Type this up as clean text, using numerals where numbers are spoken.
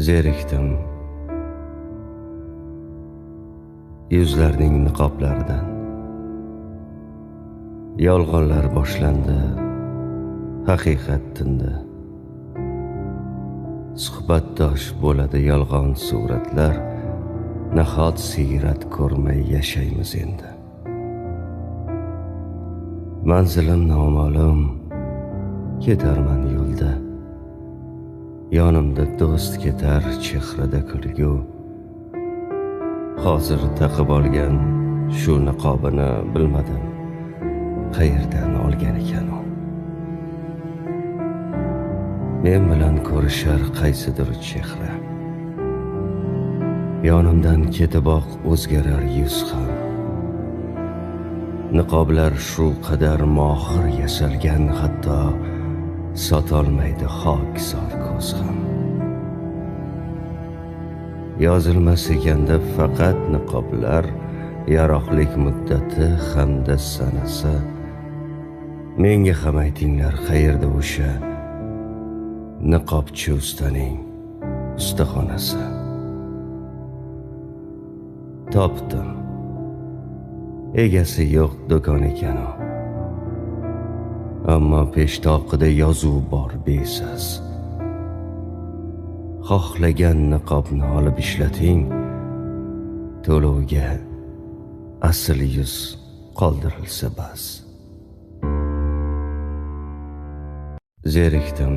Zerikdim yuzlarning niqoblaridan. Yolg'onlar boshlandi, haqiqat tindi. Suhbatdosh bo'ladi yolg'on suratlar, nahot siyrat ko'rmay yashaymiz endi. Manzilim noma'lum, ketarman yo'lda. Yonimda do'st ketar, chehrada kulgu. Hozir taqib olgan shu niqobini bilmadim, qayerdan olgan ekan u. Men bilan ko'rishar qaysidir chehra. Yonimdan ketiboq o'zgarar yuz ham. Niqoblar shu qadar mohir yasalgan, hatto sotolmaydi hokisor ko'z ham. Yozilmas ekanda faqat niqoblar, yaroqlik muddati hamda sanasi. Menga ham aytinglar, qayerda o'sha niqobchi ustaning ustaxonasi? Topdim, egasi yo'q do'kon ekan u. Ammo peshtoqida yozuv bor besas. Xohlagan niqobni olib ishlating, to'lovga asl yuz qoldirilsa bas. Zerikdim